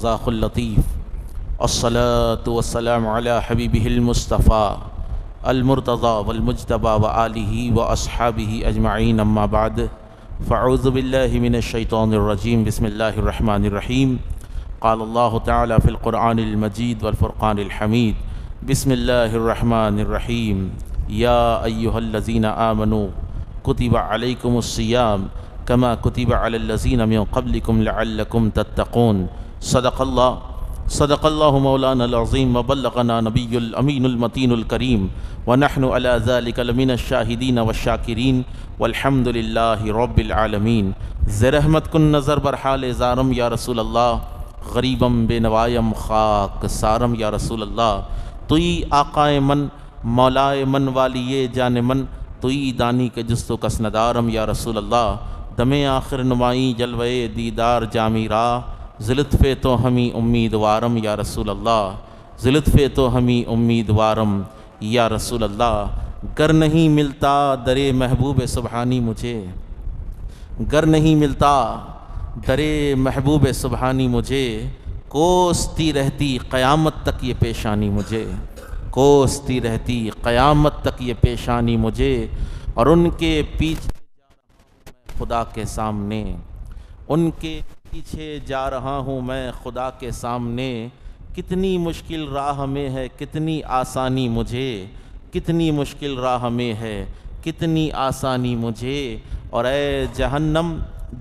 ज़ाक़ुल लतीफ़ अस्सलातु वस्सलामु अला हबीबिहिल मुस्तफ़ा अल मुर्तज़ा वल मुज्तबा व आलिहि व अस्हाबिहि अजमईन अम्मा बाद फ़अऊज़ु बिल्लाहि मिनश शैतानिर रजीम बिस्मिल्लाहिर रहमानिर रहीम क़ाल अल्लाहु तआला फ़िल क़ुरआनिल मजीद वल फ़ुरक़ानिल हमीद बिस्मिल्लाहिर रहमानिर रहीम या अय्युहल्लज़ीना आमनू कुतिबा अलैकुमुस्सियाम कमा कुतिबा अलल्लज़ीना मिन क़ब्लिकुम लअल्लकुम तत्तक़ून सदक़ल्लाहु मौलाना अज़ीम व बल्लग़ना नबियुल अमीनुल मतीनुल करीम व नहनु अला ज़ालिका लमिनश शाहिदीन व शाकिरीन वल्हम्दुलिल्लाहि रब्बिल आलमीन। ज़रहमत कुन नज़र बरहाल ज़ारम या रसूल अल्लाह गरीबम बेनवायम खाक सारम या रसूल अल्लाह तुई आक़ाए मन मौलाए मन वालिए जान मन तुई दानी के जुस्तो कसनदारम या रसूल अल्लाह दमे आखिर नुमाई जलवे दीदार जामीरा ज़ुल्फ़े तो हमी उम्मीदवारम या रसूल अल्लाह ज़ुल्फ़े तो हमी उम्मीदवारम या रसूल अल्लाह। गर नहीं मिलता दरे महबूब सुबहानी मुझे, गर नहीं मिलता दरे महबूब सुबहानी मुझे, कोसती रहती क़यामत तक ये पेशानी मुझे, कोसती रहती क़यामत तक ये पेशानी मुझे। और उनके पीछे खुदा के सामने, उनके पीछे जा रहा हूँ मैं खुदा के सामने। कितनी मुश्किल राह में है कितनी आसानी मुझे, कितनी मुश्किल राह में है कितनी आसानी मुझे। और ए जहन्नम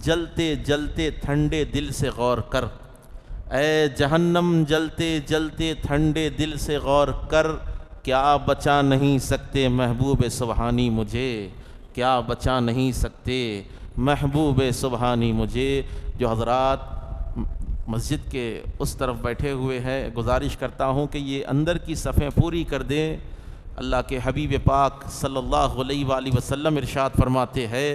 जलते जलते ठंडे दिल से गौर कर, ए जहन्नम जलते जलते ठंडे दिल से गौर कर, क्या बचा नहीं सकते महबूब सुबहानी मुझे, क्या बचा नहीं सकते महबूब सुबहानी मुझे। जो हज़रात मस्जिद के उस तरफ बैठे हुए हैं, गुजारिश करता हूँ कि ये अंदर की सफ़ें पूरी कर दें। अल्लाह के हबीब पाक सल्लल्लाहु अलैहि वसल्लम इरशाद फरमाते हैं,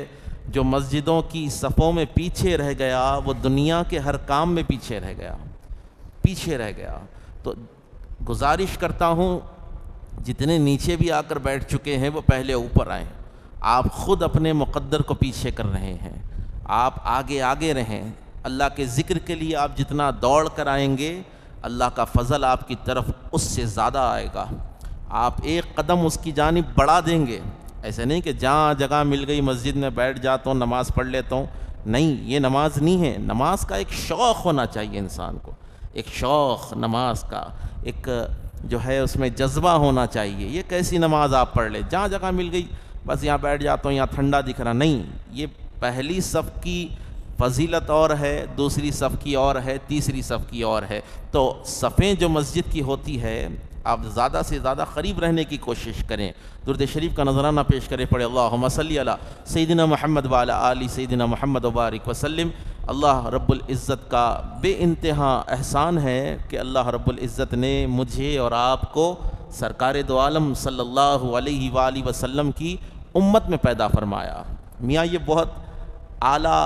जो मस्जिदों की सफ़ों में पीछे रह गया वो दुनिया के हर काम में पीछे रह गया, पीछे रह गया। तो गुजारिश करता हूँ जितने नीचे भी आकर बैठ चुके हैं वो पहले ऊपर आएँ। आप ख़ुद अपने मुक़द्दर को पीछे कर रहे हैं, आप आगे आगे रहें। अल्लाह के ज़िक्र के लिए आप जितना दौड़ कर आएंगे अल्लाह का फ़ज़ल आपकी तरफ उससे ज़्यादा आएगा। आप एक कदम उसकी जानिब बढ़ा देंगे। ऐसे नहीं कि जहाँ जगह मिल गई मस्जिद में बैठ जाता हूँ नमाज़ पढ़ लेता हूँ, नहीं, ये नमाज नहीं है। नमाज का एक शौक़ होना चाहिए इंसान को, एक शौक़ नमाज का, एक जो है उसमें जज्बा होना चाहिए। ये कैसी नमाज आप पढ़ ले, जहाँ जगह मिल गई बस यहाँ बैठ जाता हूँ, यहाँ ठंडा दिख रहा, नहीं। ये पहली सफ़ की फ़जीलत और है, दूसरी सफ़ की और है, तीसरी सफ़ की और है। तो सफ़ें जो मस्जिद की होती है आप ज़्यादा से ज़्यादा क़रीब रहने की कोशिश करें। दुरूद शरीफ का नजराना पेश करें, पढ़े अल्लाहुम्मा सल्ली अला सय्यिदिना मुहम्मद व अला आलि सय्यिदिना मुहम्मद व बारिक वसल्लम। अल्लाह रब्बुल इज़्ज़त का बेइंतहा एहसान है कि अल्लाह रब्बुल इज़्ज़त ने मुझे और आपको सरकार दो आलम सल्लल्लाहु अलैहि वसल्लम की उम्मत में पैदा फरमाया। मियाँ ये बहुत आला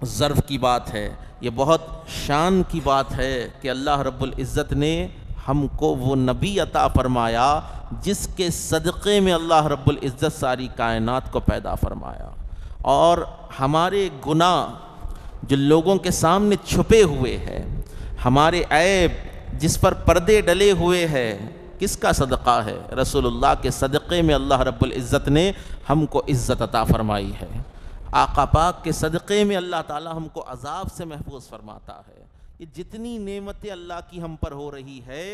ज़र्फ़ की बात है, ये बहुत शान की बात है कि अल्लाह रब्बुल इज़्ज़त ने हमको वो नबी अता फरमाया जिसके सदक़े में अल्लाह रब्बुल इज़्ज़त सारी कायनात को पैदा फरमाया। और हमारे गुनाह जो लोगों के सामने छुपे हुए हैं, हमारे ऐब जिस पर पर्दे डले हुए हैं, किसका सदक़ा है? रसूलुल्लाह के सदक़े में अल्लाह रब्बुल इज़्ज़त ने हमको इज़्ज़त अता फरमाई है। आका पाक के सदक़े में अल्लाह ताला हमको अज़ाब से महफूज फरमाता है। ये जितनी नेमतें अल्लाह की हम पर हो रही है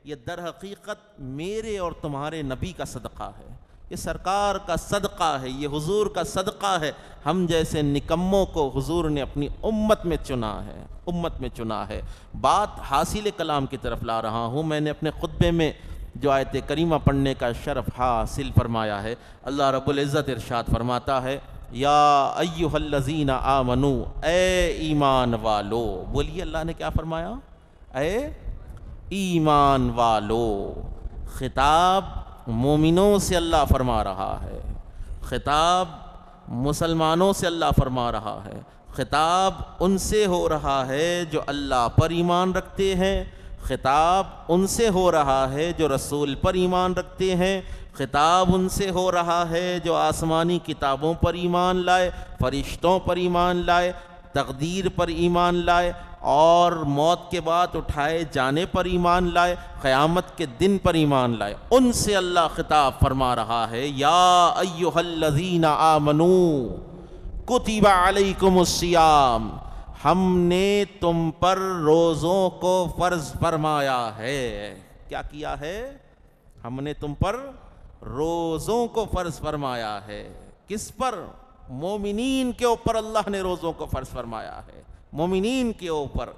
ये दर हकीकत मेरे और तुम्हारे नबी का सदक़ा है, ये सरकार का सदक़ा है, ये हुजूर का सदक़ा है। हम जैसे निकम्मों को हुजूर ने अपनी उम्मत में चुना है, उम्मत में चुना है। बात हासिल कलाम की तरफ ला रहा हूँ। मैंने अपने खुतबे में जो आयत करीमा पढ़ने का शरफ़ हासिल फरमाया है। अल्लाह रब्बुल इज़्ज़त इरशाद फरमाता है, या अय्युहल्लज़ीना आमनू, ए ईमान वालो। बोलिए अल्लाह ने क्या फरमाया? ए ईमान वालो। खिताब मोमिनों से अल्लाह फरमा रहा है, खिताब मुसलमानों से अल्लाह फरमा रहा है, खिताब उनसे हो रहा है जो अल्लाह पर ईमान रखते हैं, खिताब उनसे हो रहा है जो रसूल पर ईमान रखते हैं, खिताब उनसे हो रहा है जो आसमानी किताबों पर ईमान लाए, फरिश्तों पर ईमान लाए, तकदीर पर ईमान लाए, और मौत के बाद उठाए जाने पर ईमान लाए, क़यामत के दिन पर ईमान लाए, उनसे अल्लाह खिताब फरमा रहा है, या अय्युहल्लज़ीना आमनू कुतिबा अलैकुमुस्सियाम, हमने तुम पर रोज़ों को फ़र्ज फरमाया है। क्या किया है? हमने तुम पर रोज़ों को फ़र्ज फरमाया है। किस पर? मोमिनीन के ऊपर अल्लाह ने रोज़ों को फ़र्ज फरमाया है। मोमिनीन के ऊपर,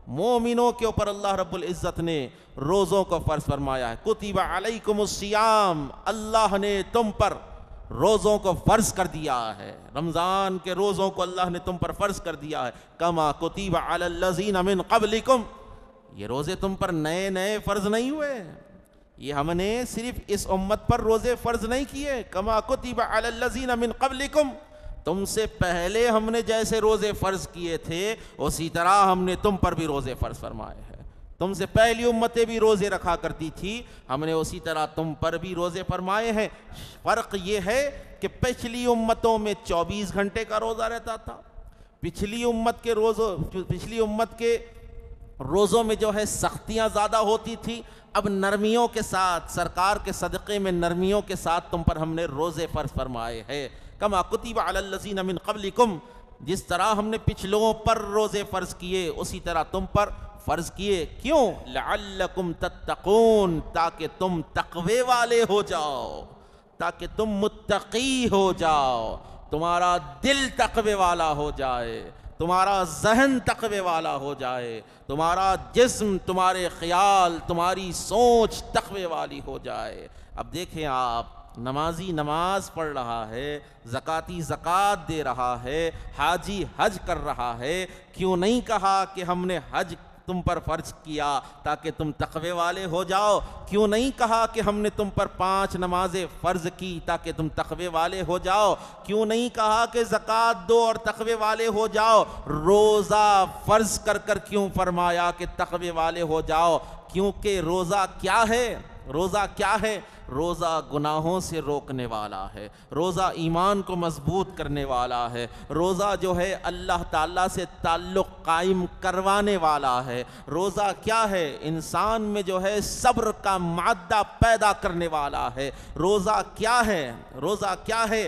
मोमिनों के ऊपर अल्लाह रब्बुल इज़्ज़त ने रोज़ों को फ़र्ज फरमाया है। कुतिबा अलैकुमुस्सियाम, अल्लाह ने तुम पर रोज़ों को फ़र्ज कर दिया है। रमज़ान के रोज़ों को अल्लाह ने तुम पर फ़र्ज कर दिया है। कमा कुतिबा अलल्लज़ीना मिन क़ब्लिकुम, ये रोज़े तुम पर नए नए फ़र्ज नहीं हुए, ये हमने सिर्फ इस उम्मत पर रोज़े फ़र्ज नहीं किए। कमा कुतिबा अलल्लज़ीना मिन क़ब्लिकुम, तुमसे पहले हमने जैसे रोज़े फ़र्ज किए थे उसी तरह हमने तुम पर भी रोज़े फ़र्ज फरमाए हैं। तुमसे पहली उम्मतें भी रोज़े रखा करती थी, हमने उसी तरह तुम पर भी रोज़े फरमाए हैं। फ़र्क ये है कि पिछली उम्मतों में 24 घंटे का रोज़ा रहता था। पिछली उम्मत के रोज़ों में जो है सख्तियाँ ज़्यादा होती थी। अब नरमियों के साथ, सरकार के सदक़े में नरमियों के साथ तुम पर हमने रोज़े फ़र्ज फरमाए हैं। कमा कुतिबा अलल्लज़ीना मिन क़ब्लिकुम, जिस तरह हमने पिछलों पर रोज़े फ़र्ज किए उसी तरह तुम पर फ़र्ज किए। क्यों? लअल्लकुम तत्तक़ून, ताकि तुम तक़वे वाले हो जाओ, ताकि तुम मुत्तक़ी हो जाओ, तुम्हारा दिल तक़वे वाला हो जाए, तुम्हारा जहन तक़वे वाला हो जाए, तुम्हारा जिस्म, तुम्हारे ख्याल, तुम्हारी सोच तक़वे वाली हो जाए। अब देखें आप, नमाजी नमाज पढ़ रहा है, ज़काती ज़कात दे रहा है, हाजी हज कर रहा है, क्यों नहीं कहा कि हमने हज तुम पर फ़र्ज किया ताकि तुम तक़वे वाले हो जाओ? क्यों नहीं कहा कि हमने तुम पर 5 नमाज़ें फ़र्ज की ताकि तुम तक़वे वाले हो जाओ? क्यों नहीं कहा कि ज़कात दो और तक़वे वाले हो जाओ? रोज़ा फ़र्ज कर कर क्यों फरमाया कि तक़वे वाले हो जाओ? क्योंकि रोज़ा क्या है? रोज़ा क्या है? रोज़ा गुनाहों से रोकने वाला है, रोज़ा ईमान को मजबूत करने वाला है, रोज़ा जो है अल्लाह ताला से ताल्लुक़ कायम करवाने वाला है। रोज़ा क्या है? इंसान में जो है सब्र का मादा पैदा करने वाला है। रोज़ा क्या है? रोज़ा क्या है?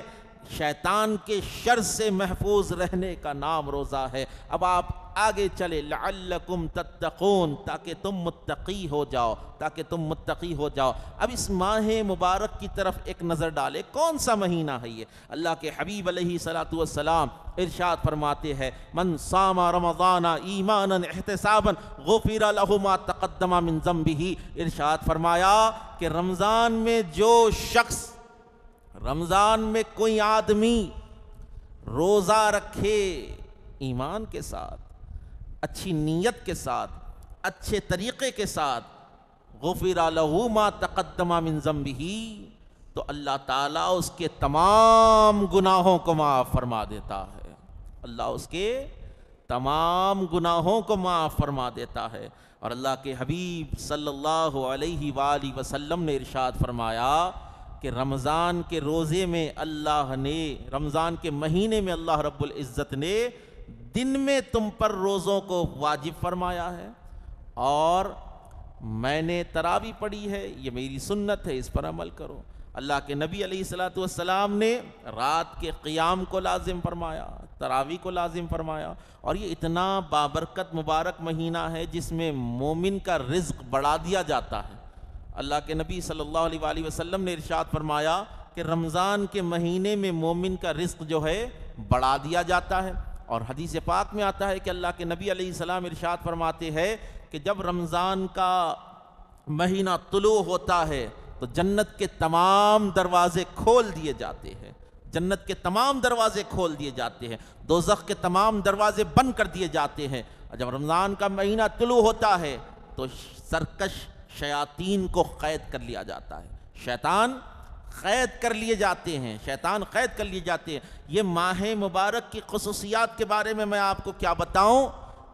शैतान के शर से महफूज रहने का नाम रोज़ा है। अब आप आगे चले, लअल्लकुम तत्तक़ून, ताकि तुम मुत्तक़ी हो जाओ, ताकि तुम मुत्तक़ी हो जाओ। अब इस माह मुबारक की तरफ एक नज़र डाले, कौन सा महीना है ये? अल्लाह के हबीब अलैहिस्सलातु वस्सलाम इरशाद फरमाते हैं, मन सामा रमज़ाना ईमानन इहतिसाबन गुफ़िरा लहु मा तक़द्दमा मिन ज़ंबिही। इरशाद फरमाया कि रमज़ान में जो शख्स, रमज़ान में कोई आदमी रोज़ा रखे ईमान के साथ, अच्छी नीयत के साथ, अच्छे तरीक़े के साथ, गुफ़िरा लहु मा तक़द्दमा मिन ज़ंबिही, तो अल्लाह ताला उसके तमाम गुनाहों को माफ़ फरमा देता है। अल्लाह उसके तमाम गुनाहों को माफ़ फरमा देता है। और अल्लाह के हबीब सल्लल्लाहु अलैहि वसल्लम ने इरशाद फरमाया कि रमज़ान के रोज़े में अल्लाह ने, रमज़ान के महीने में अल्लाह रब्बुल इज़्ज़त ने दिन में तुम पर रोज़ों को वाजिब फरमाया है, और मैंने तरावी पढ़ी है, ये मेरी सुन्नत है, इस पर अमल करो। अल्लाह के नबी अलैहिस्सलातु वस्सलाम ने रात के क़ियाम को लाजिम फरमाया, तरावी को लाजिम फरमाया। और ये इतना बाबरकत मुबारक महीना है जिसमें मोमिन का रिज़्क़ बढ़ा दिया जाता है। अल्लाह के नबी सल्लल्लाहु अलैहि वसल्लम ने इरशाद फरमाया कि रमज़ान के महीने में मोमिन का रिज़्क़ जो है बढ़ा दिया जाता है। और हदीस पाक में आता है कि अल्लाह के नबी अलैहिस्सलाम इरशाद फरमाते हैं कि जब रमज़ान का महीना तुलू होता है तो जन्नत के तमाम दरवाज़े खोल दिए जाते हैं, जन्नत के तमाम दरवाज़े खोल दिए जाते हैं, दोज़ख के तमाम दरवाज़े बंद कर दिए जाते हैं। और जब रमज़ान का महीना तुलू होता है तो सरकश शयातीन को क़ैद कर लिया जाता है, शैतान क़ैद कर लिए जाते हैं, शैतान क़ैद कर लिए जाते हैं। ये माह मुबारक की ख़ुसूसियात के बारे में मैं आपको क्या बताऊं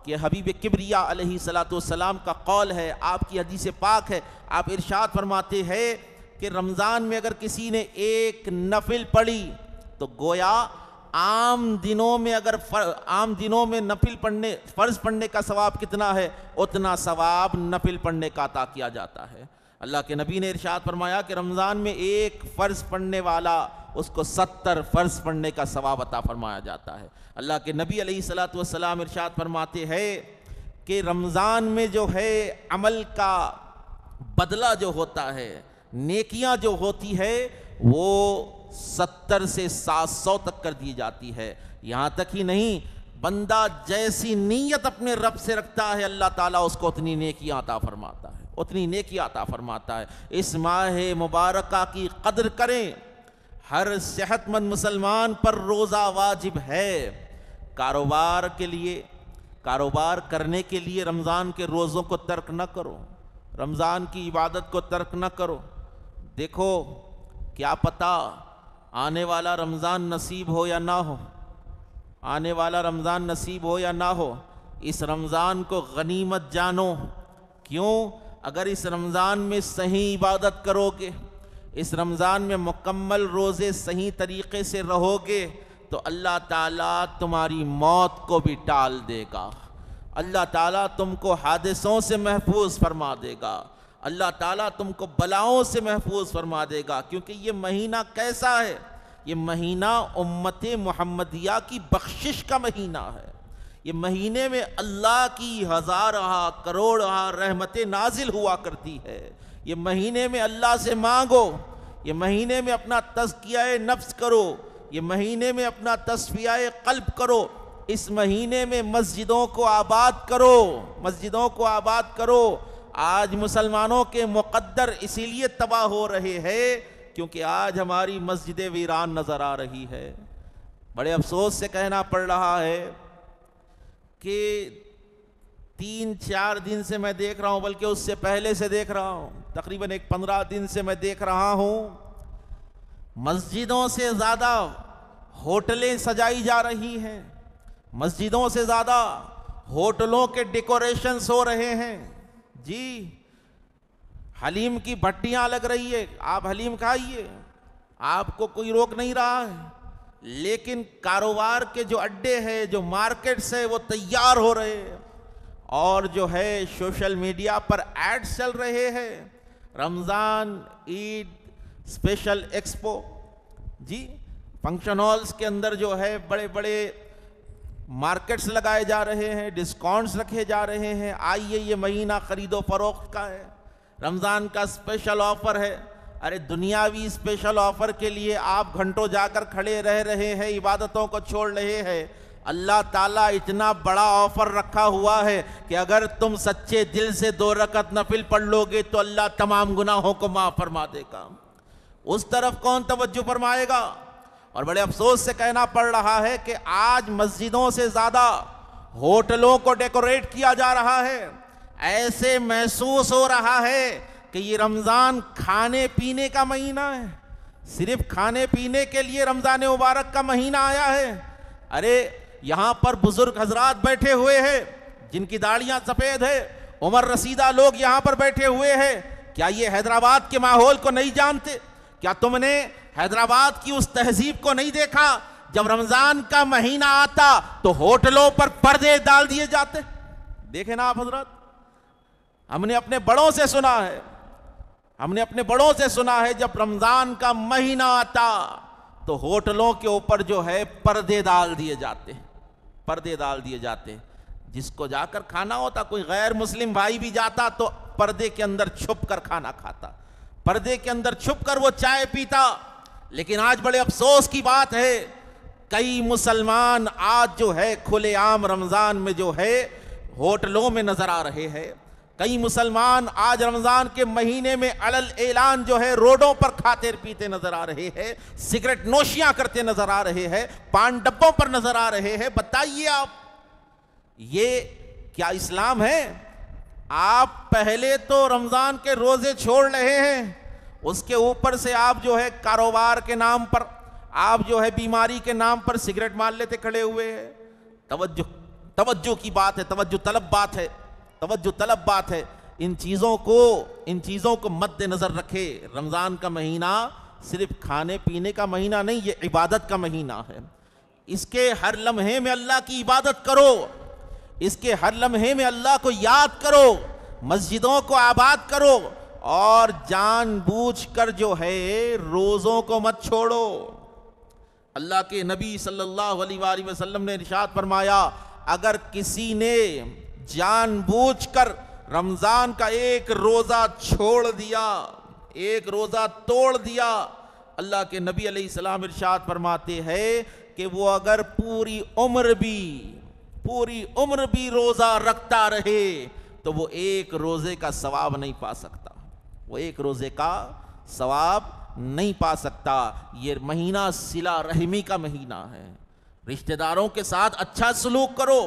कि हबीब किबरिया अलैहिस्सलातु वस्सलाम का कौल है, आपकी हदीस पाक है। आप इरशाद फरमाते हैं कि रमज़ान में अगर किसी ने एक नफिल पढ़ी तो गोया आम दिनों में अगर आम दिनों में नफिल पढ़ने, फ़र्ज़ पढ़ने का सवाब कितना है, उतना सवाब नफिल पढ़ने का अता किया जाता है। अल्लाह के नबी ने इरशाद फरमाया कि रमज़ान में एक फ़र्ज़ पढ़ने वाला उसको 70 फ़र्ज़ पढ़ने का सवाब अता फरमाया जाता है। अल्लाह के नबी अलैहिस्सलातु वस्सलाम इरशाद फरमाते हैं कि रमज़ान में जो है अमल का बदला जो होता है, नेकियां जो होती है, वो 70 से 700 तक कर दी जाती है। यहाँ तक ही नहीं, बंदा जैसी नीयत अपने रब से रखता है, अल्लाह ताला उसको उतनी नेकियां अता फरमाता है, उतनी नेकियां अता फरमाता है। इस माह मुबारका की कदर करें। हर सेहतमंद मुसलमान पर रोज़ा वाजिब है। कारोबार के लिए, कारोबार करने के लिए रमज़ान के रोज़ों को तर्क न करो, रमज़ान की इबादत को तर्क न करो। देखो, क्या पता आने वाला रमज़ान नसीब हो या ना हो, आने वाला रमज़ान नसीब हो या ना हो। इस रमज़ान को गनीमत जानो। क्यों? अगर इस रमज़ान में सही इबादत करोगे, इस रमज़ान में मुकम्मल रोज़े सही तरीक़े से रहोगे, तो अल्लाह ताला तुम्हारी मौत को भी टाल देगा। अल्लाह ताला तुमको हादिसों से महफूज फरमा देगा। अल्लाह ताला तुमको बलाओं से महफूज फरमा देगा। क्योंकि ये महीना कैसा है? ये महीना उम्मत मुहम्मदिया की बख्शिश का महीना है। ये महीने में अल्लाह की हज़ारहा करोड़हा रहमतें नाजिल हुआ करती है। ये महीने में अल्लाह से मांगो, ये महीने में अपना तज़किया नफ्स करो, ये महीने में अपना तस्फिया क़ल्ब करो। इस महीने में मस्जिदों को आबाद करो, मस्जिदों को आबाद करो। आज मुसलमानों के मुक़द्दर इसीलिए तबाह हो रहे हैं क्योंकि आज हमारी मस्जिदें वीरान नज़र आ रही है। बड़े अफसोस से कहना पड़ रहा है कि 3-4 दिन से मैं देख रहा हूँ, बल्कि उससे पहले से देख रहा हूँ, तकरीबन 15 दिन से मैं देख रहा हूँ, मस्जिदों से ज़्यादा होटलें सजाई जा रही हैं, मस्जिदों से ज़्यादा होटलों के डेकोरेशंस हो रहे हैं। जी, हलीम की भट्टियाँ लग रही है, आप हलीम खाइए, आपको कोई रोक नहीं रहा है। लेकिन कारोबार के जो अड्डे हैं, जो मार्केट्स है, वो तैयार हो रहे हैं और जो है सोशल मीडिया पर एड्स चल रहे हैं। रमज़ान, ईद स्पेशल एक्सपो, जी, फंक्शन हॉल्स के अंदर जो है बड़े बड़े मार्केट्स लगाए जा रहे हैं, डिस्काउंट्स रखे जा रहे हैं। आइए, ये महीना ख़रीदो फरोख्त का है, रमज़ान का स्पेशल ऑफ़र है। अरे दुनियावी स्पेशल ऑफ़र के लिए आप घंटों जाकर खड़े रह रहे हैं, इबादतों को छोड़ रहे हैं। अल्लाह ताला इतना बड़ा ऑफ़र रखा हुआ है कि अगर तुम सच्चे दिल से 2 रकत नफिल पढ़ लोगे तो अल्लाह तमाम गुनाहों को माफ़ फरमा देगा। उस तरफ कौन तवज्जो फरमाएगा? और बड़े अफसोस से कहना पड़ रहा है कि आज मस्जिदों से ज़्यादा होटलों को डेकोरेट किया जा रहा है। ऐसे महसूस हो रहा है कि ये रमज़ान खाने पीने का महीना है, सिर्फ खाने पीने के लिए रमज़ान मुबारक का महीना आया है। अरे यहाँ पर बुजुर्ग हजरात बैठे हुए हैं जिनकी दाढ़ियाँ सफ़ेद है, उम्र रसीदा लोग यहाँ पर बैठे हुए हैं। क्या ये हैदराबाद के माहौल को नहीं जानते? क्या तुमने हैदराबाद की उस तहजीब को नहीं देखा? जब रमज़ान का महीना आता तो होटलों पर पर्दे डाल दिए जाते। देखे ना आप हजरत, हमने अपने बड़ों से सुना है, हमने अपने बड़ों से सुना है, जब रमज़ान का महीना आता तो होटलों के ऊपर जो है पर्दे डाल दिए जाते, पर्दे डाल दिए जाते। जिसको जाकर खाना होता, कोई गैर मुस्लिम भाई भी जाता तो पर्दे के अंदर छुप कर खाना खाता, पर्दे के अंदर छुप कर वो चाय पीता। लेकिन आज बड़े अफसोस की बात है, कई मुसलमान आज जो है खुलेआम रमज़ान में जो है होटलों में नजर आ रहे हैं। कई मुसलमान आज रमज़ान के महीने में अलल ऐलान जो है रोडों पर खाते पीते नजर आ रहे हैं, सिगरेट नोशियां करते नजर आ रहे हैं, पान डब्बों पर नजर आ रहे हैं। बताइए आप, ये क्या इस्लाम है? आप पहले तो रमज़ान के रोजे छोड़ रहे हैं, उसके ऊपर से आप जो है कारोबार के नाम पर, आप जो है बीमारी के नाम पर सिगरेट मान लेते खड़े हुए हैं। तवज्जो, तवज्जो की बात है, तवज्जो तलब बात है, तवज्जो तलब बात है। इन चीज़ों को मद्देनज़र रखे। रमज़ान का महीना सिर्फ खाने पीने का महीना नहीं, ये इबादत का महीना है। इसके हर लम्हे में अल्लाह की इबादत करो, इसके हर लम्हे में अल्लाह को याद करो, मस्जिदों को आबाद करो और जानबूझकर जो है रोज़ों को मत छोड़ो। अल्लाह के नबी सल्लल्लाहु अलैहि वसल्लम ने इरशाद फरमाया, अगर किसी ने जानबूझकर रमज़ान का एक रोज़ा छोड़ दिया, एक रोज़ा तोड़ दिया, अल्लाह के नबी अलैहिस्सलाम इरशाद फरमाते हैं कि वो अगर पूरी उम्र भी रोज़ा रखता रहे तो वो एक रोज़े का सवाब नहीं पा सकता, वो एक रोज़े का सवाब नहीं पा सकता। ये महीना सिला रहमी का महीना है, रिश्तेदारों के साथ अच्छा सलूक करो।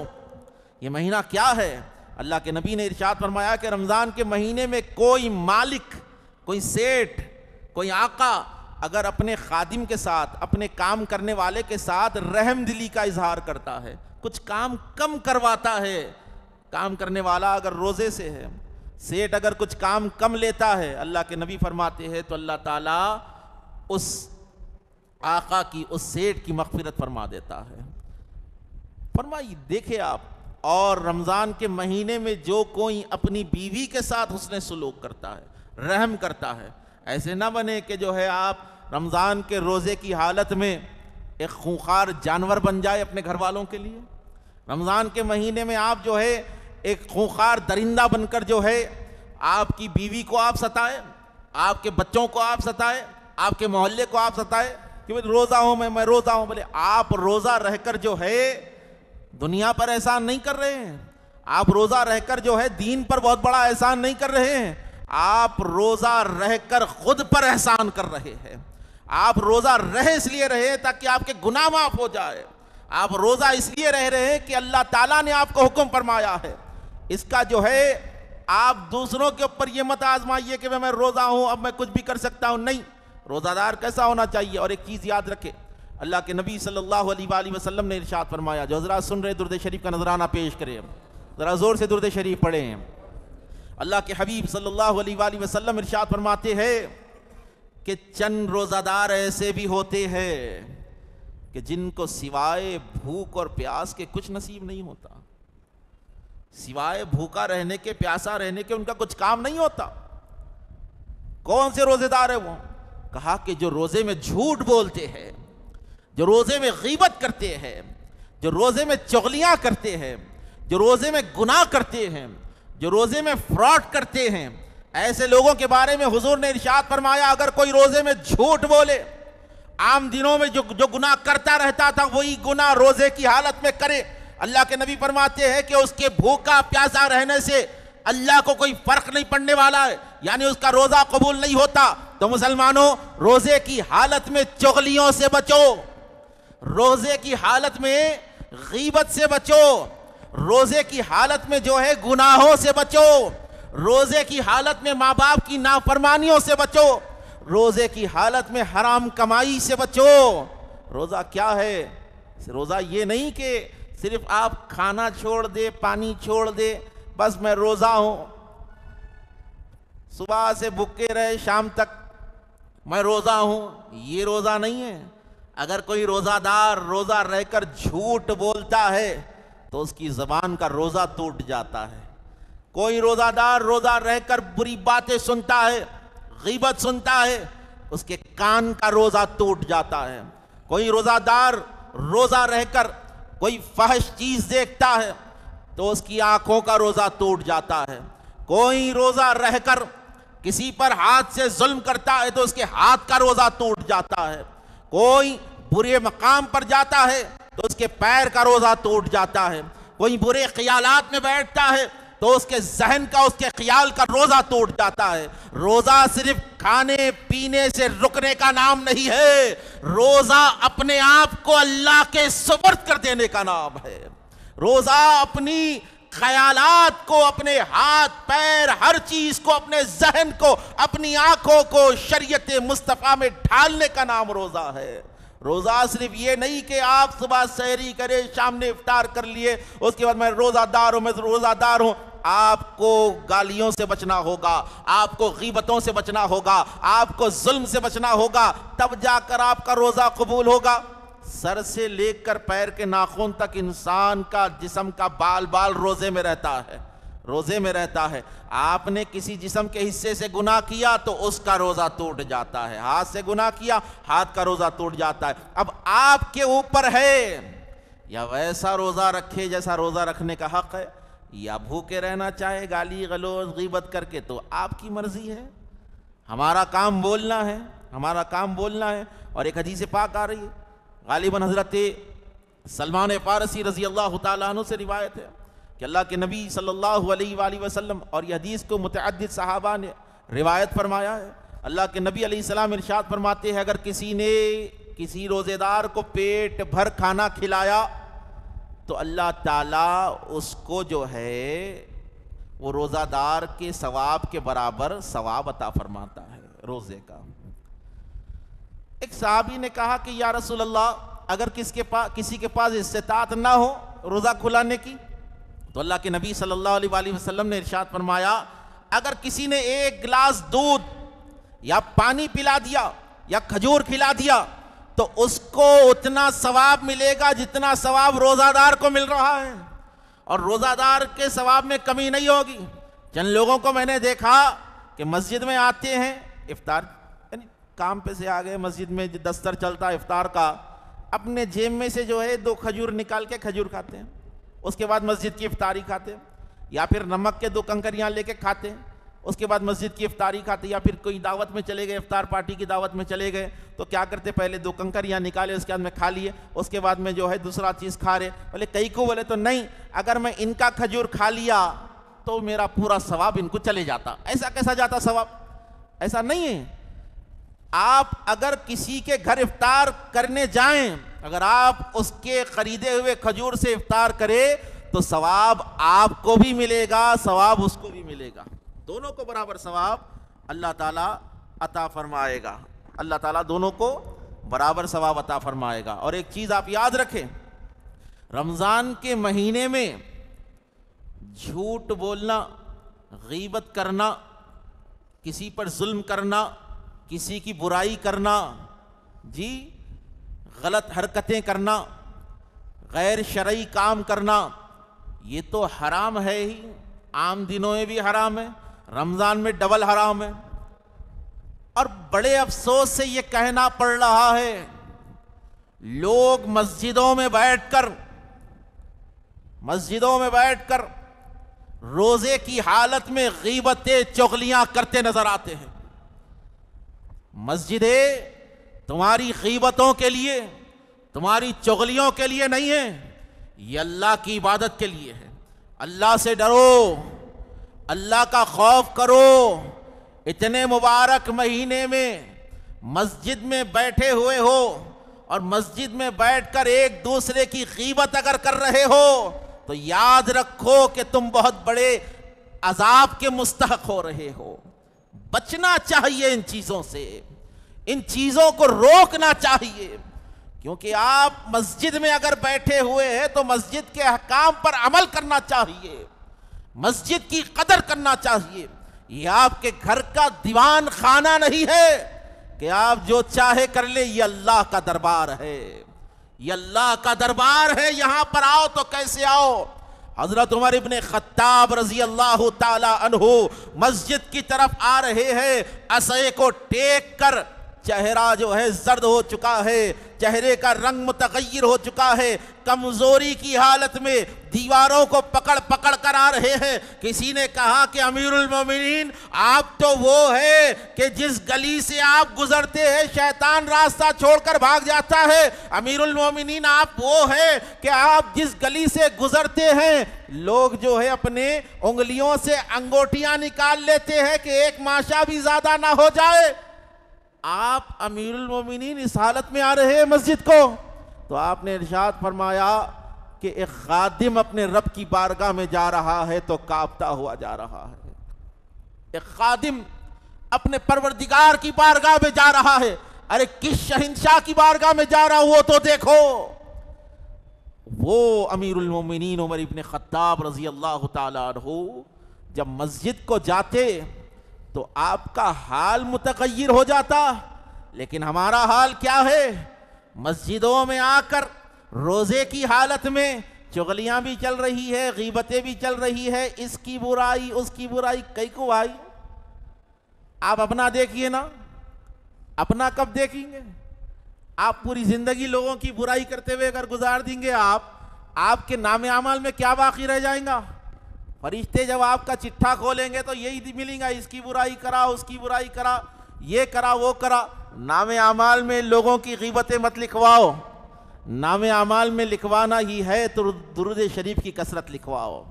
ये महीना क्या है? अल्लाह के नबी ने इरशाद फरमाया कि रमज़ान के महीने में कोई मालिक, कोई सेठ, कोई आका अगर अपने खादिम के साथ, अपने काम करने वाले के साथ रहम दिली का इजहार करता है, कुछ काम कम करवाता है, काम करने वाला अगर रोज़े से है, सेठ अगर कुछ काम कम लेता है, अल्लाह के नबी फरमाते हैं तो अल्लाह ताला उस आका की, उस सेठ की मग़फ़िरत फरमा देता है। फरमाइए, देखे आप, और रमज़ान के महीने में जो कोई अपनी बीवी के साथ हुस्न सलूक करता है, रहम करता है, ऐसे ना बने कि जो है आप रमज़ान के रोज़े की हालत में एक खूंखार जानवर बन जाए अपने घर वालों के लिए। रमज़ान के महीने में आप जो है एक खूंखार दरिंदा बनकर जो है आपकी बीवी को आप सताए, आपके बच्चों को आप सताए, आपके मोहल्ले को आप सताए कि भाई रोज़ा हूँ मैं रोज़ा हूँ। बोले आप रोज़ा रहकर जो है दुनिया पर एहसान नहीं कर रहे हैं, आप रोज़ा रहकर जो है दीन पर बहुत बड़ा एहसान नहीं कर रहे हैं, आप रोज़ा रहकर खुद पर एहसान कर रहे हैं। आप रोज़ा रहे इसलिए रहे ताकि आपके गुनाह माफ़ हो जाए, आप रोज़ा इसलिए रह रहे हैं कि अल्लाह ताला ने आपको हुक्म फरमाया है। इसका जो है आप दूसरों के ऊपर ये मत आजमाइए कि मैं रोज़ा हूँ अब मैं कुछ भी कर सकता हूँ, नहीं। रोज़ादार कैसा होना चाहिए? और एक चीज़ याद रखे, अल्लाह के नबी सल्लल्लाहु अलैहि वसल्लम ने इरशाद फरमाया, जो हज़रात सुन रहे दुरूद शरीफ का नजराना पेश करें, ज़रा ज़ोर से दुरूद शरीफ पढ़ें। अल्लाह के हबीब सल्लल्लाहु अलैहि वसल्लम इरशाद फरमाते हैं कि चंद रोज़ादार ऐसे भी होते हैं कि जिनको सिवाय भूख और प्यास के कुछ नसीब नहीं होता, सिवाय भूखा रहने के, प्यासा रहने के उनका कुछ काम नहीं होता। कौन से रोज़ेदार है वो? कहा कि जो रोज़े में झूठ बोलते हैं, जो रोज़े में गीबत करते हैं, जो रोज़े में चुगलियां करते हैं, जो रोज़े में गुनाह करते हैं, जो रोज़े में फ्रॉड करते हैं, ऐसे लोगों के बारे में हुजूर ने इरशाद फरमाया, अगर कोई रोज़े में झूठ बोले, आम दिनों में जो गुनाह करता रहता था वही गुनाह रोज़े की हालत में करे, अल्लाह के नबी फरमाते हैं कि उसके भूखा प्यासा रहने से अल्लाह को कोई फर्क नहीं पड़ने वाला है, यानी उसका रोज़ा कबूल नहीं होता। तो मुसलमानों, रोज़े की हालत में चुगलियों से बचो, रोज़े की हालत में गीबत से बचो, रोज़े की हालत में जो है गुनाहों से बचो, रोज़े की हालत में माँ बाप की नाफरमानियों से बचो, रोज़े की हालत में हराम कमाई से बचो। रोज़ा क्या है? रोज़ा ये नहीं कि सिर्फ आप खाना छोड़ दे, पानी छोड़ दे, बस मैं रोज़ा हूँ, सुबह से भूखे रहे शाम तक मैं रोज़ा हूँ, ये रोज़ा नहीं है। अगर कोई रोज़ादार रोज़ा रहकर झूठ बोलता है तो उसकी ज़बान का रोज़ा टूट जाता है। कोई रोज़ादार रोज़ा रहकर बुरी बातें सुनता है, गीबत सुनता है, उसके कान का रोज़ा टूट जाता है। कोई रोज़ादार रोज़ा रहकर कोई फहश चीज़ देखता है तो उसकी आंखों का रोज़ा टूट जाता है। कोई रोज़ा रहकर किसी पर हाथ से जुल्म करता है तो उसके हाथ का रोज़ा टूट जाता है। कोई बुरे मकाम पर जाता है तो उसके पैर का रोज़ा टूट जाता है। कोई बुरे ख्यालात में बैठता है तो उसके जहन का, उसके ख्याल का रोज़ा टूट जाता है। रोज़ा सिर्फ खाने पीने से रुकने का नाम नहीं है, रोज़ा अपने आप को अल्लाह के सुपुर्द कर देने का नाम है। रोज़ा अपनी ख्यालात को, अपने हाथ पैर, हर चीज़ को, अपने जहन को, अपनी आंखों को शरीयत मुस्तफ़ा में ढालने का नाम रोज़ा है। रोज़ा सिर्फ ये नहीं कि आप सुबह सहरी करे, शाम ने इफ्तार कर लिए, उसके बाद मैं रोज़ादार हूँ, मैं रोज़ादार हूँ। आपको गालियों से बचना होगा, आपको गीबतों से बचना होगा, आपको जुल्म से बचना होगा, तब जाकर आपका रोज़ा कबूल होगा। सर से लेकर पैर के नाखून तक इंसान का जिस्म का बाल बाल रोजे में रहता है, रोजे में रहता है। आपने किसी जिस्म के हिस्से से गुनाह किया तो उसका रोजा टूट जाता है, हाथ से गुनाह किया हाथ का रोजा टूट जाता है। अब आपके ऊपर है या वैसा रोजा रखे जैसा रोजा रखने का हक है, या भूखे रहना चाहे गाली गलौज गीबत करके, तो आपकी मर्जी है। हमारा काम बोलना है, हमारा काम बोलना है। और एक हदीस पाक आ रही है, गालिबन हजरत सलमान फारसी रजी अल्लाह तआला अन्हु से रिवायत है कि अल्लाह के नबी सल्लल्लाहु अलैहि वसल्लम, और यह हदीस को मुतअद्दिद सहाबा ने रिवायत फरमाया है, अल्लाह के नबी अलैहिस्सलाम इरशाद फरमाते हैं, अगर किसी ने किसी रोज़ेदार को पेट भर खाना खिलाया तो अल्लाह ताला उसको जो है वो रोज़ादार के सवाब के बराबर सवाब अता फरमाता है रोज़े का। एक सहाबी ने कहा कि या रसूल अल्लाह, अगर किसी के पास इस्तिताअत ना हो रोज़ा खुलाने की, तो अल्लाह के नबी सल्लल्लाहु अलैहि वसल्लम ने इरशाद फरमाया, अगर किसी ने एक गिलास दूध या पानी पिला दिया या खजूर खिला दिया तो उसको उतना सवाब मिलेगा जितना सवाब रोज़ादार को मिल रहा है, और रोज़ादार के सवाब में कमी नहीं होगी। जिन लोगों को मैंने देखा कि मस्जिद में आते हैं, इफ्तार यानी काम पे से आ गए, मस्जिद में दस्तर चलता है इफ्तार का, अपने जेब में से जो है 2 खजूर निकाल के खजूर खाते हैं, उसके बाद मस्जिद की इफ्तारी खाते हैं, या फिर नमक के 2 कंकरियाँ लेके खाते हैं, उसके बाद मस्जिद की इफ्तारी खाते, या फिर कोई दावत में चले गए, इफ्तार पार्टी की दावत में चले गए तो क्या करते, पहले 2 कंकरियाँ निकाले, उसके बाद में खा लिए, उसके बाद में जो है दूसरा चीज़ खा रहे। बोले कई को बोले तो नहीं, अगर मैं इनका खजूर खा लिया तो मेरा पूरा सवाब इनको चले जाता। ऐसा कैसा जाता सवाब? ऐसा नहीं है। आप अगर किसी के घर इफ्तार करने जाएं, अगर आप उसके खरीदे हुए खजूर से इफ्तार करें तो सवाब आपको भी मिलेगा, सवाब उसको भी मिलेगा, दोनों को बराबर सवाब अल्लाह ताला अता फरमाएगा। अल्लाह ताला दोनों को बराबर सवाब अता फरमाएगा। और एक चीज़ आप याद रखें, रमज़ान के महीने में झूठ बोलना, गीबत करना, किसी पर जुल्म करना, किसी की बुराई करना, जी गलत हरकतें करना, गैर शरई काम करना, ये तो हराम है ही। आम दिनों में भी हराम है, रमज़ान में डबल हराम है। और बड़े अफसोस से ये कहना पड़ रहा है, लोग मस्जिदों में बैठकर रोजे की हालत में गीबतें चुगलियां करते नजर आते हैं। मस्जिदें तुम्हारी गीबतों के लिए, तुम्हारी चुगलियों के लिए नहीं है, ये अल्लाह की इबादत के लिए है। अल्लाह से डरो, अल्लाह का खौफ करो। इतने मुबारक महीने में मस्जिद में बैठे हुए हो और मस्जिद में बैठकर एक दूसरे की गीबत अगर कर रहे हो तो याद रखो कि तुम बहुत बड़े अजाब के मुस्तहक हो रहे हो। बचना चाहिए इन चीजों से, इन चीजों को रोकना चाहिए, क्योंकि आप मस्जिद में अगर बैठे हुए हैं तो मस्जिद के अहकाम पर अमल करना चाहिए, मस्जिद की कदर करना चाहिए। ये आपके घर का दीवान खाना नहीं है कि आप जो चाहे कर ले। ये अल्लाह का दरबार है, ये अल्लाह का दरबार है। यहां पर आओ तो कैसे आओ? हजरत उमर इब्ने खत्ताब रजी अल्लाह ताला अन्हु मस्जिद की तरफ आ रहे हैं, असए को टेक कर, चेहरा जो है जर्द हो चुका है, चेहरे का रंग मुतगय्यर हो चुका है, कमजोरी की हालत में दीवारों को पकड़ पकड़ कर आ रहे हैं। किसी ने कहा कि अमीरुल मोमिनीन, आप तो वो है कि जिस गली से आप गुजरते हैं शैतान रास्ता छोड़कर भाग जाता है। अमीरुल मोमिनीन, आप वो है कि आप जिस गली से गुजरते हैं लोग जो है अपने उंगलियों से अंगूठियां निकाल लेते हैं कि एक माशा भी ज्यादा ना हो जाए। आप अमीरुल मोमिनीन इस हालत में आ रहे हैं मस्जिद को, तो आपने इरशाद फरमाया कि एक खादिम अपने रब की बारगाह में जा रहा है तो कांपता हुआ जा रहा है। एक खादिम अपने परवरदिगार की बारगाह में जा रहा है। अरे किस शहंशाह की बारगाह में जा रहा हूं वो तो देखो। वो अमीरुल मोमिनीन उमर इब्ने खत्ताब रजी अल्लाह ताला अन्हु जब मस्जिद को जाते तो आपका हाल मुतगय्यर हो जाता, लेकिन हमारा हाल क्या है? मस्जिदों में आकर रोजे की हालत में चुगलियां भी चल रही है, गीबतें भी चल रही है, इसकी बुराई उसकी बुराई। कई को भाई आप अपना देखिए ना, अपना कब देखेंगे? आप पूरी जिंदगी लोगों की बुराई करते हुए अगर गुजार देंगे, आपके नामे अमाल में क्या बाकी रह जाएगा? फरिश्ते जब आपका चिट्ठा खोलेंगे तो यही मिलेगा, इसकी बुराई करा, उसकी बुराई करा, ये करा, वो करा। नामे अमाल में लोगों की गीबतें मत लिखवाओ, नामे अमाल में लिखवाना ही है तो दुरूद शरीफ की कसरत लिखवाओ,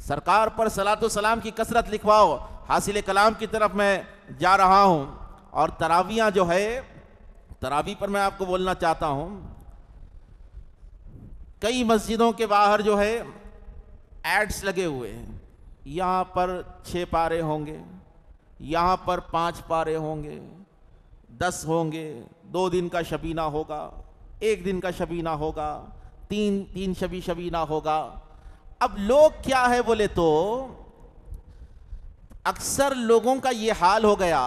सरकार पर सलातो सलाम की कसरत लिखवाओ। हासिल कलाम की तरफ मैं जा रहा हूं और तरावियां जो है, तरावी पर मैं आपको बोलना चाहता हूं। कई मस्जिदों के बाहर जो है एड्स लगे हुए हैं, यहां पर 6 पारे होंगे, यहां पर 5 पारे होंगे, 10 होंगे, 2 दिन का शबीना होगा, 1 दिन का शबीना होगा, 3 शबीना होगा। अब लोग क्या है बोले तो अक्सर लोगों का ये हाल हो गया,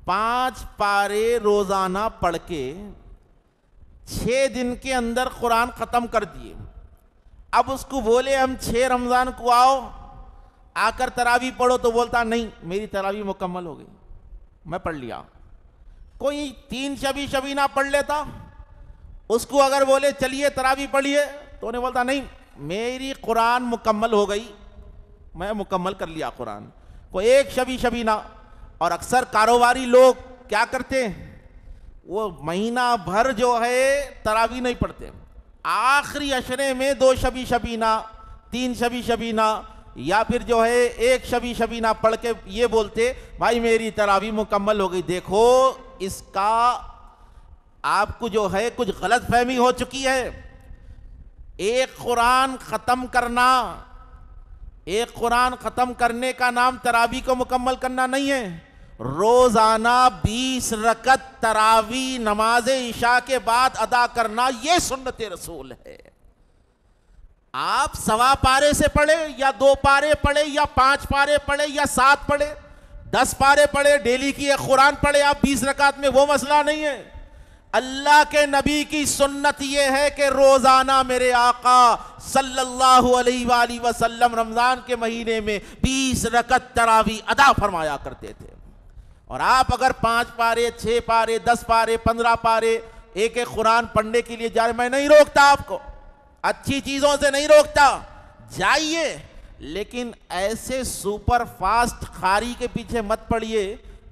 5 पारे रोजाना पढ़ के 6 दिन के अंदर कुरान खत्म कर दिए। अब उसको बोले हम 6 रमजान को आओ, आकर तरावी पढ़ो, तो बोलता नहीं मेरी तरावी मुकम्मल हो गई, मैं पढ़ लिया। कोई 3 शबीना पढ़ लेता, उसको अगर बोले चलिए तरावी पढ़िए, तो उन्हें बोलता नहीं मेरी कुरान मुकम्मल हो गई, मैं मुकम्मल कर लिया कुरान। कोई 1 शबीना। और अक्सर कारोबारी लोग क्या करते हैं, वो महीना भर जो है तरावी नहीं पढ़ते, आखिरी अशरे में 2 शबीना, 3 शबीना, या फिर जो है 1 शबीना पढ़ के ये बोलते भाई मेरी तरावी मुकम्मल हो गई। देखो इसका आपको जो है कुछ गलत फहमी हो चुकी है। एक कुरान खत्म करना, एक कुरान खत्म करने का नाम तरावी को मुकम्मल करना नहीं है। रोजाना 20 रकत तरावी नमाज इशा के बाद अदा करना, यह सुन्नत रसूल है। आप 1.25 पारे से पढ़े या 2 पारे पढ़े या 5 पारे पढ़े या 7 पढ़े, 10 पारे पढ़े, डेली की एक कुरान पढ़े आप 20 रकात में, वो मसला नहीं है। अल्लाह के नबी की सुन्नत यह है कि रोजाना मेरे आका सल्लल्लाहु अलैहि वसल्लम रमजान के महीने में 20 रकत तरावी अदा फरमाया करते थे। और आप अगर 5 पारे, 6 पारे, 10 पारे, 15 पारे एक एक कुरान पढ़ने के लिए जा रहे, मैं नहीं रोकता आपको, अच्छी चीजों से नहीं रोकता, जाइए, लेकिन ऐसे सुपर फास्ट खारी के पीछे मत पड़िए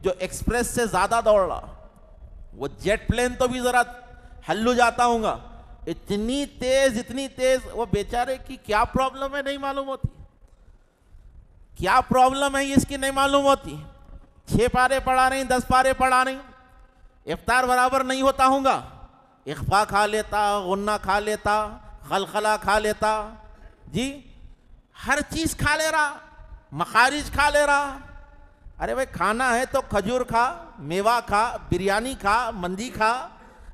जो एक्सप्रेस से ज्यादा दौड़ रहा। वो जेट प्लेन तो भी जरा हल्लू जाता हूँगा, इतनी तेज वो बेचारे की क्या प्रॉब्लम है नहीं मालूम होती, क्या प्रॉब्लम है इसकी नहीं मालूम होती। 6 पारे पढ़ा नहीं, 10 पारे पढ़ा नहीं, इफ्तार बराबर नहीं होता हूँगा, इख्फा खा लेता, गुन्ना खा लेता, खलखला खा लेता, जी हर चीज खा ले रहा, मखारिज खा ले रहा। अरे भाई खाना है तो खजूर खा, मेवा खा, बिरयानी खा, मंदी खा,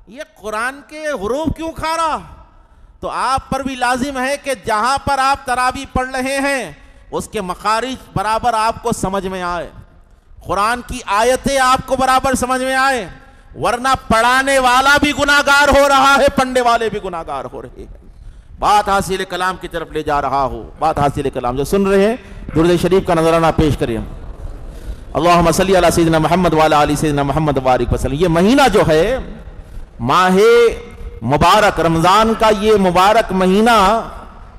ये कुरान के हुरूफ क्यों खा रहा? तो आप पर भी लाजिम है कि जहां पर आप तरावी पढ़ रहे हैं उसके मखारिज बराबर आपको समझ में आए, कुरान की आयतें आपको बराबर समझ में आए, वरना पढ़ाने वाला भी गुनाहगार हो रहा है, पढ़ने वाले भी गुनाहगार हो रहे हैं। बात हासिल कलाम की तरफ ले जा रहा हूं, बात हासिल कलाम जो सुन रहे हैं दुरूद शरीफ का नजराना पेश करें। अल्लाहुम्मा सल्ली अला सय्यिदिना मुहम्मद व अला आलि सय्यिदिना मुहम्मद बारिक वसल्लम। ये महीना जो है माहे मुबारक रमजान का, ये मुबारक महीना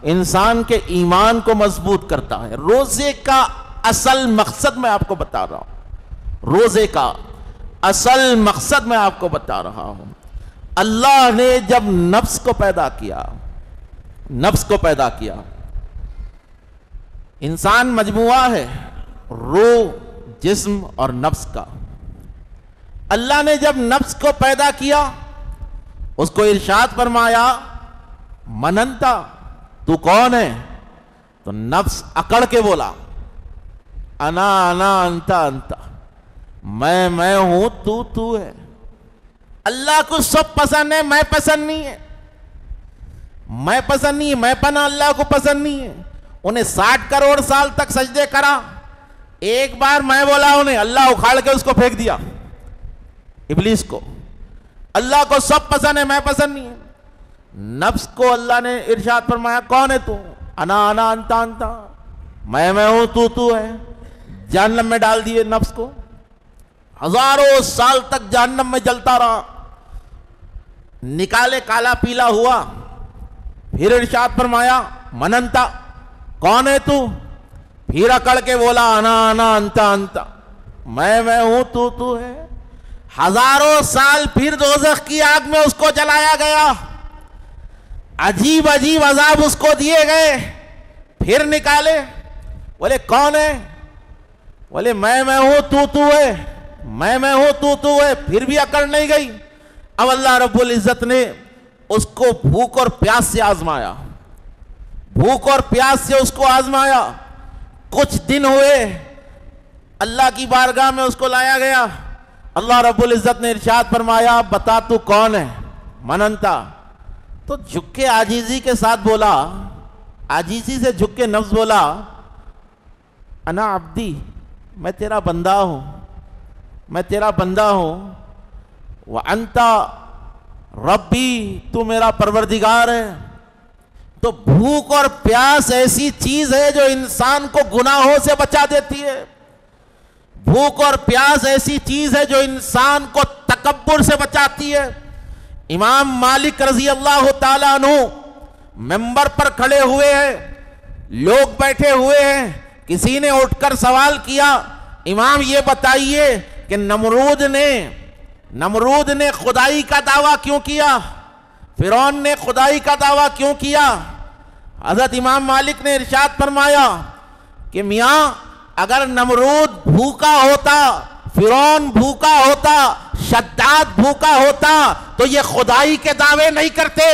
इंसान के ईमान को मजबूत करता है। रोजे का असल मकसद मैं आपको बता रहा हूं, रोजे का असल मकसद मैं आपको बता रहा हूं। अल्लाह ने जब नफ्स को पैदा किया, नफ्स को पैदा किया, इंसान मजमुआ है रूह, जिस्म और नफ्स का। अल्लाह ने जब नफ्स को पैदा किया उसको इरशाद फरमाया मनंता, तू कौन है? तो नफ्स अकड़ के बोला अना अना अंता अंता, मैं हूं, तू है। अल्लाह को सब पसंद है, मैं पसंद नहीं है, मैं पसंद नहीं है, मैं पना अल्लाह को पसंद नहीं है। उन्हें 60 करोड़ साल तक सजदे करा, एक बार मैं बोला उन्हें, अल्लाह उखाड़ के उसको फेंक दिया, इब्लीस को। अल्लाह को सब पसंद है, मैं पसंद नहीं है। नफ्स को अल्लाह ने इरशाद फरमाया, कौन है तू? अना अना अंता अंता, मैं हूं, तू है। जहन्नम में डाल दिए नफ्स को, हजारों साल तक जहन्नम में जलता रहा, निकाले काला पीला हुआ। फिर इरशाद फरमाया, मनंता, कौन है तू? फिर अकड़ के बोला, अना अना अंता अंता, मैं हूं, तू है। हजारों साल फिर दोज़ख की आग में उसको जलाया गया, अजीब अजीब अजाब उसको दिए गए। फिर निकाले, बोले कौन है? बोले मैं हूं, तू है, मैं हूं, तू है। फिर भी अकड़ नहीं गई। अब अल्लाह रब्बुल इज्जत ने उसको भूख और प्यास से आजमाया, भूख और प्यास से उसको आजमाया। कुछ दिन हुए, अल्लाह की बारगाह में उसको लाया गया। अल्लाह रब्बुल इज्जत ने इरशाद फरमाया, बता तू कौन है? मनंता। तो झुक के आजीजी के साथ बोला, आजीजी से झुक के नफ्स बोला, अना अब्दी, मैं तेरा बंदा हूं, मैं तेरा बंदा हूं। व अंता रब्बी, तू मेरा परवरदिगार है। तो भूख और प्यास ऐसी चीज है जो इंसान को गुनाहों से बचा देती है। भूख और प्यास ऐसी चीज है जो इंसान को तकब्बुर से बचाती है। इमाम मालिक रजी अल्लाह ताला अन्हु मेंबर पर खड़े हुए हैं, लोग बैठे हुए हैं। किसी ने उठकर सवाल किया, इमाम ये बताइए कि नमरूद ने खुदाई का दावा क्यों किया? फिरौन ने खुदाई का दावा क्यों किया? हजरत इमाम मालिक ने इरशाद फरमाया कि मियां, अगर नमरूद भूखा होता, फिरौन भूखा होता, शद्दाद भूखा होता, तो ये खुदाई के दावे नहीं करते।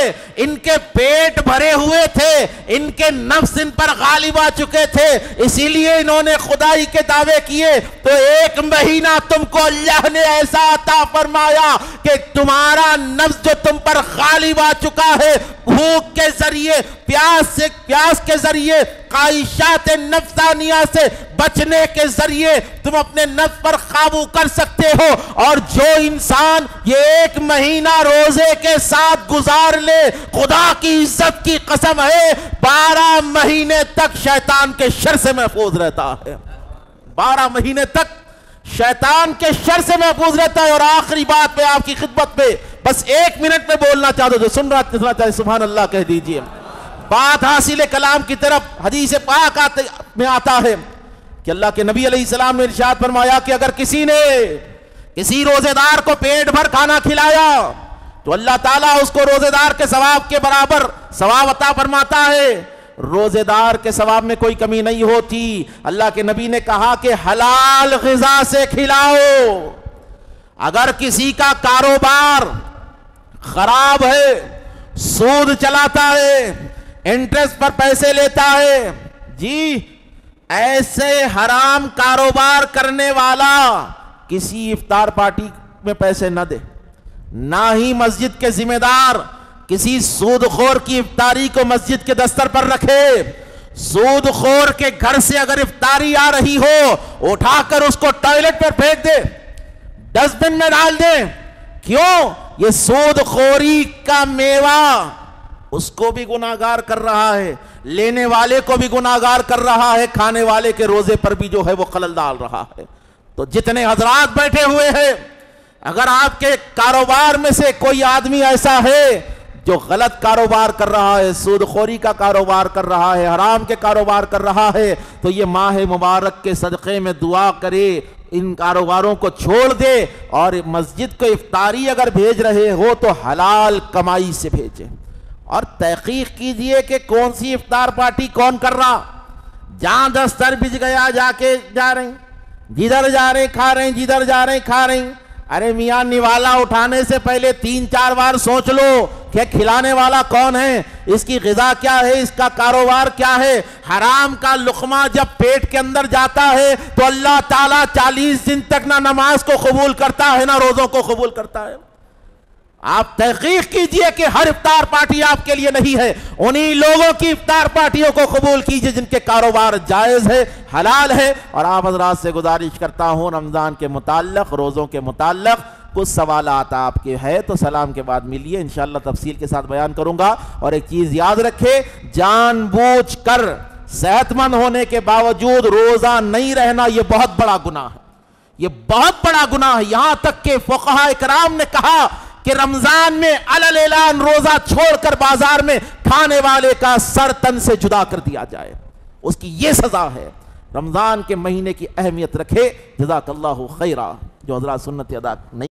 इनके पेट भरे हुए थे, इनके नफ्स इन पर गालिब आ चुके थे, इसीलिए इन्होंने खुदाई के दावे किए। तो 1 महीना तुमको अल्लाह ने ऐसा अता फरमाया कि तुम्हारा नफ्स जो तुम पर गालिब आ चुका है, भूख के जरिए, प्यास के जरिए, ख्वाहिशात नफ्सानिया से बचने के जरिए तुम अपने नफ्स पर काबू कर सकते हो। और जो इंसान ये 1 महीना रोजे के साथ गुजार ले, खुदा की इज्जत की कसम है, 12 महीने तक शैतान के शर से महफूज रहता है। 12 महीने तक शैतान के शर से महफूज रहता है। और आखिरी बात पे आपकी खिदमत में बस 1 मिनट में बोलना चाहते हो, जो सुन रहा चाहे सुभान अल्लाह कह दीजिए। बात हासिल कलाम की तरफ हदीस पाक में आता है कि अल्लाह के नबी अलैहिस्सलाम ने इरशाद फरमाया कि अगर किसी ने किसी रोजेदार को पेट भर खाना खिलाया तो अल्लाह ताला उसको रोजेदार के सवाब के बराबर सवाब अता फरमाता है। रोजेदार के सवाब में कोई कमी नहीं होती। अल्लाह के नबी ने कहा कि हलाल ग़िज़ा से खिलाओ। अगर किसी का कारोबार खराब है, सूद चलाता है, इंटरेस्ट पर पैसे लेता है, जी ऐसे हराम कारोबार करने वाला किसी इफ्तार पार्टी में पैसे न दे, ना ही मस्जिद के जिम्मेदार किसी सूदखोर की इफ्तारी को मस्जिद के दस्तर पर रखे। सूदखोर के घर से अगर इफ्तारी आ रही हो, उठाकर उसको टॉयलेट पर फेंक दे, डस्टबिन में डाल दे। क्यों? ये सूदखोरी का मेवा उसको भी गुनाहगार कर रहा है, लेने वाले को भी गुनाहगार कर रहा है, खाने वाले के रोजे पर भी जो है वो खलल डाल रहा है। तो जितने हजरात बैठे हुए हैं, अगर आपके कारोबार में से कोई आदमी ऐसा है जो गलत कारोबार कर रहा है, सूदखोरी का कारोबार कर रहा है, हराम के कारोबार कर रहा है, तो ये माह मुबारक के सदक़े में दुआ करे, इन कारोबारों को छोड़ दे और मस्जिद को इफ्तारी अगर भेज रहे हो तो हलाल कमाई से भेजें। और तहकीक कीजिए कि कौन सी इफ्तार पार्टी कौन कर रहा। जहां दस्तर बिज गया जाके जा रहे, जिधर जा रहे खा रहे, जिधर जा रहे खा रहे। अरे मियां, निवाला उठाने से पहले 3-4 बार सोच लो कि खिलाने वाला कौन है, इसकी ग़िज़ा क्या है, इसका कारोबार क्या है। हराम का लुक़मा जब पेट के अंदर जाता है तो अल्लाह ताला 40 दिन तक ना नमाज को कबूल करता है, ना रोज़ों को कबूल करता है। आप तहकीक कीजिए कि हर इफ्तार पार्टी आपके लिए नहीं है। उन्हीं लोगों की इफ्तार पार्टियों को कबूल कीजिए जिनके कारोबार जायज़ है, हलाल है। और आप हज़रात से गुजारिश करता हूँ, रमज़ान के मुताल्लिक़, रोज़ों के मुताल्लिक़ कुछ सवालात आपके है तो सलाम के बाद मिलिए, इंशाअल्लाह तफसील के साथ बयान करूंगा। और एक चीज याद रखे, जानबूझकर सेहतमंद होने के बावजूद रोजा नहीं रहना यह बहुत बड़ा गुनाह है, यह बहुत बड़ा गुनाह है। यहां तक के फुक़हा इकराम ने कहा कि रमजान में अलल ऐलान रोजा छोड़कर बाजार में खाने वाले का सर तन से जुदा कर दिया जाए, उसकी यह सजा है। रमजान के महीने की अहमियत रखे। जज़ाकल्लाहु खैरा। जो हज़रात सुन्नत अदा नहीं